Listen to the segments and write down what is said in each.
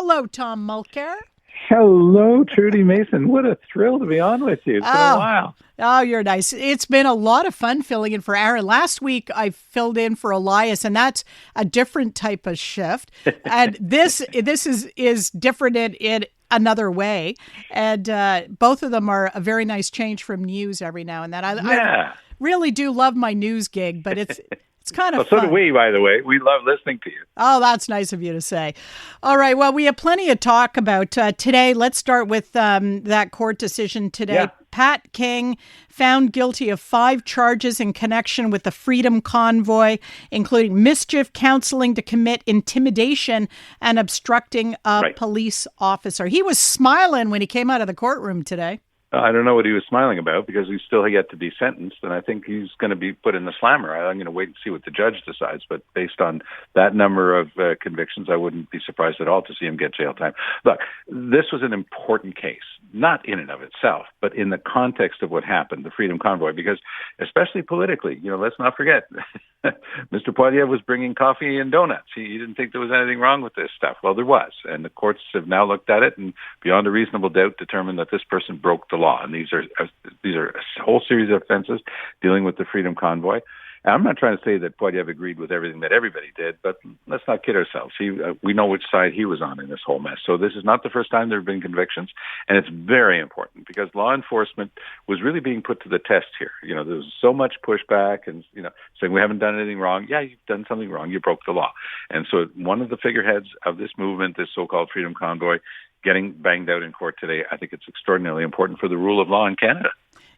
Hello, Tom Mulcair. Hello, Trudy Mason. What a thrill to be on with you. It's been a Oh, while. oh, you're nice. It's been a lot of fun filling in for Aaron. Last week, I filled in for Elias, and that's a different type of shift. And this is different in another way. And both of them are a very nice change from news every now and then. I Yeah. really do love my news gig, but it's kind of Well, so do fun. we, by the way. We love listening to you. Oh, that's nice of you to say. All right. Well, we have plenty to talk about today. Let's start with that court decision today. Yeah. Pat King found guilty of 5 charges in connection with the Freedom Convoy, including mischief, counseling to commit intimidation, and obstructing a Right. police officer. He was smiling when he came out of the courtroom today. I don't know what he was smiling about because he's still yet to be sentenced, and I think he's going to be put in the slammer. I'm going to wait and see what the judge decides, but based on that number of convictions, I wouldn't be surprised at all to see him get jail time. Look, this was an important case, not in and of itself, but in the context of what happened, the Freedom Convoy, because especially politically, let's not forget, Mr. Poilievre was bringing coffee and donuts. He didn't think there was anything wrong with this stuff. Well, there was, and the courts have now looked at it and beyond a reasonable doubt determined that this person broke the law. And these are a whole series of offenses dealing with the Freedom Convoy. And I'm not trying to say that Poilievre agreed with everything that everybody did, but let's not kid ourselves. We know which side he was on in this whole mess. So this is not the first time there have been convictions, and it's very important because law enforcement was really being put to the test here. There was so much pushback and, saying we haven't done anything wrong. Yeah, you've done something wrong. You broke the law. And so one of the figureheads of this movement, this so-called Freedom Convoy, getting banged out in court today, I think it's extraordinarily important for the rule of law in Canada.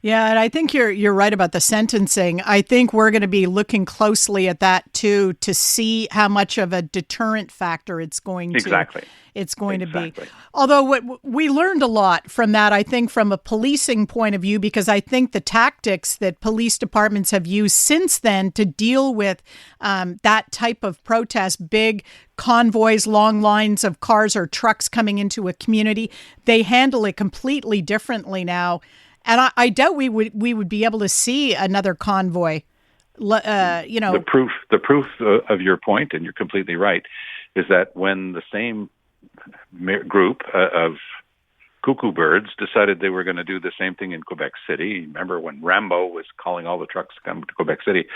Yeah, and I think you're right about the sentencing. I think we're going to be looking closely at that too to see how much of a deterrent factor it's going to be. Although we learned a lot from that, I think, from a policing point of view, because I think the tactics that police departments have used since then to deal with that type of protest, big convoys, long lines of cars or trucks coming into a community, they handle it completely differently now. And I doubt we would be able to see another convoy. The proof of your point, and you're completely right, is that when the same group of cuckoo birds decided they were going to do the same thing in Quebec City. Remember when Rambo was calling all the trucks to come to Quebec City?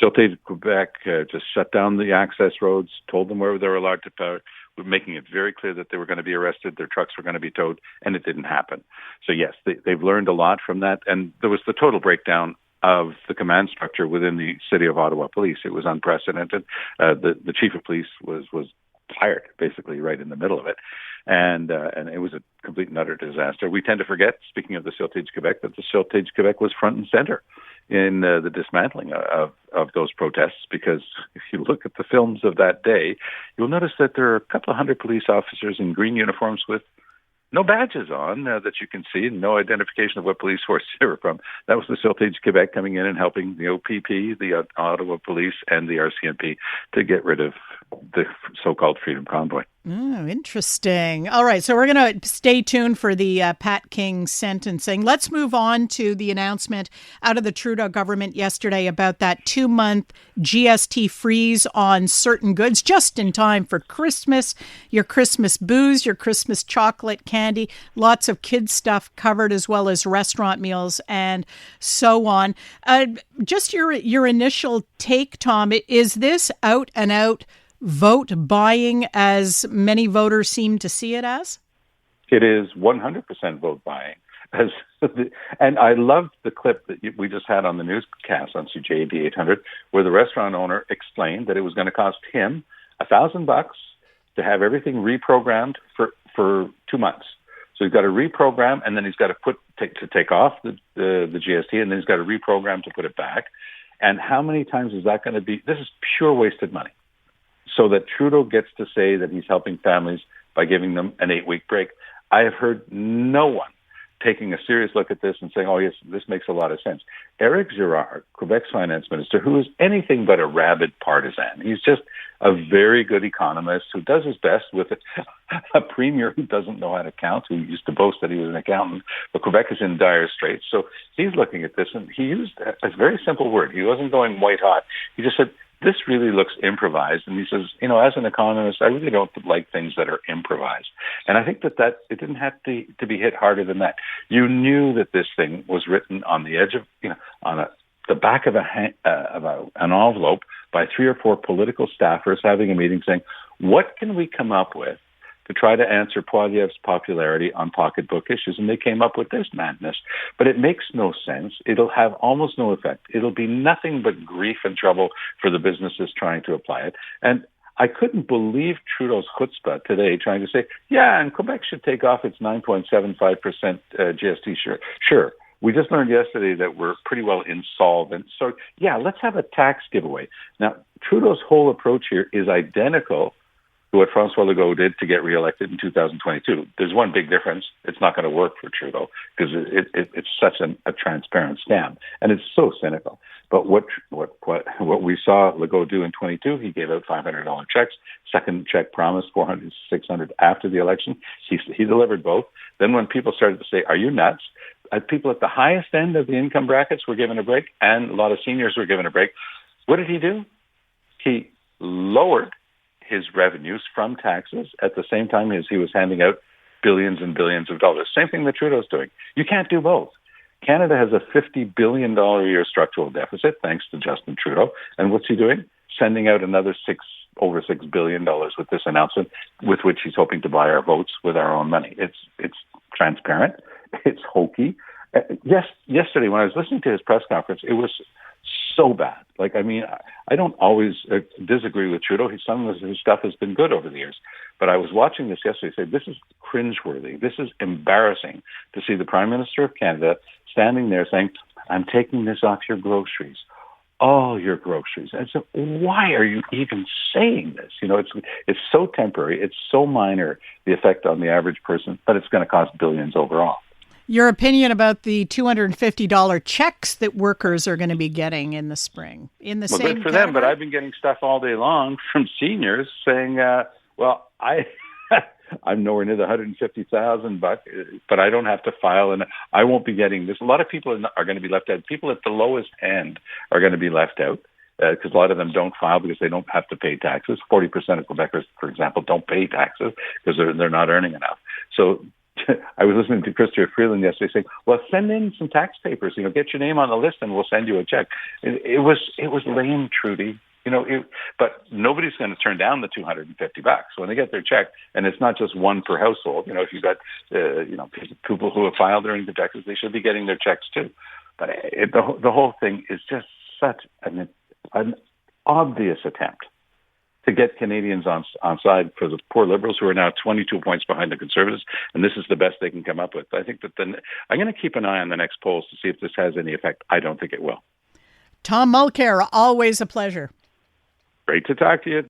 Sûreté de Quebec just shut down the access roads, told them where they were allowed to park, making it very clear that they were going to be arrested, their trucks were going to be towed, and it didn't happen. So yes, they've learned a lot from that, and there was the total breakdown of the command structure within the City of Ottawa Police. It was unprecedented. The chief of police was fired, basically, right in the middle of it. And it was a complete and utter disaster. We tend to forget, speaking of the Sûreté de Quebec, that the Sûreté de Quebec was front and center in the dismantling of those protests, because if you look at the films of that day, you'll notice that there are a couple of hundred police officers in green uniforms with no badges on that you can see, and no identification of what police force they were from. That was the Sûreté de Quebec coming in and helping the OPP, the Ottawa Police, and the RCMP to get rid of the so-called Freedom Convoy. Oh, interesting. All right, so we're going to stay tuned for the Pat King sentencing. Let's move on to the announcement out of the Trudeau government yesterday about that 2-month GST freeze on certain goods just in time for Christmas. Your Christmas booze, your Christmas chocolate, candy, lots of kids stuff covered, as well as restaurant meals and so on. Just your initial take, Tom, is this out and out vote buying as many voters seem to see it as? It is 100% vote buying. And I loved the clip that we just had on the newscast on CJAD 800, where the restaurant owner explained that it was going to cost him $1,000 to have everything reprogrammed for 2 months. So he's got to reprogram, and then he's got to take off the GST, and then he's got to reprogram to put it back. And how many times is that going to be? This is pure wasted money. So that Trudeau gets to say that he's helping families by giving them an 8-week break. I have heard no one taking a serious look at this and saying, oh, yes, this makes a lot of sense. Éric Girard, Quebec's finance minister, who is anything but a rabid partisan. He's just a very good economist who does his best with a premier who doesn't know how to count, who used to boast that he was an accountant. But Quebec is in dire straits. So he's looking at this, and he used a very simple word. He wasn't going white hot. He just said, this really looks improvised. And he says, as an economist, I really don't like things that are improvised. And I think that it didn't have to be hit harder than that. You knew that this thing was written on the edge of, the back of an envelope by 3 or 4 political staffers having a meeting saying, what can we come up with to try to answer Poilievre's popularity on pocketbook issues? And they came up with this madness. But it makes no sense. It'll have almost no effect. It'll be nothing but grief and trouble for the businesses trying to apply it. And I couldn't believe Trudeau's chutzpah today trying to say, and Quebec should take off its 9.75% GST. Sure. We just learned yesterday that we're pretty well insolvent. So, let's have a tax giveaway. Now, Trudeau's whole approach here is identical to what François Legault did to get reelected in 2022. There's one big difference. It's not going to work for Trudeau because it's such a transparent scam. And it's so cynical. But what we saw Legault do in 22, he gave out $500 checks. Second check promised $400, $600 after the election. He delivered both. Then when people started to say, are you nuts? People at the highest end of the income brackets were given a break, and a lot of seniors were given a break. What did he do? He lowered his revenues from taxes at the same time as he was handing out billions and billions of dollars. Same thing that Trudeau's doing. You can't do both. Canada has a $50 billion a year structural deficit, thanks to Justin Trudeau. And what's he doing? Sending out another over $6 billion with this announcement, with which he's hoping to buy our votes with our own money. It's transparent. It's hokey. Yesterday, when I was listening to his press conference, it was so bad. I don't always disagree with Trudeau. Some of his stuff has been good over the years. But I was watching this yesterday and say, this is cringeworthy. This is embarrassing to see the Prime Minister of Canada standing there saying, I'm taking this off your groceries. All your groceries. And so why are you even saying this? It's so temporary. It's so minor, the effect on the average person, but it's going to cost billions overall. Your opinion about the $250 checks that workers are going to be getting in the spring? Same good for category? them, but I've been getting stuff all day long from seniors saying, I'm nowhere near the $150,000, but I don't have to file, and I won't be getting this. A lot of people are going to be left out. People at the lowest end are going to be left out because a lot of them don't file because they don't have to pay taxes. 40% of Quebecers, for example, don't pay taxes because they're not earning enough. So I was listening to Christopher Freeland yesterday saying, well, send in some tax papers, get your name on the list and we'll send you a check. It was lame, Trudy. But nobody's going to turn down the $250 when they get their check, and it's not just one per household. If you've got people who have filed their income taxes, they should be getting their checks too. But the whole thing is just such an obvious attempt to get Canadians on side for the poor Liberals, who are now 22 points behind the Conservatives, and this is the best they can come up with. I think that I'm going to keep an eye on the next polls to see if this has any effect. I don't think it will. Tom Mulcair, always a pleasure. Great to talk to you.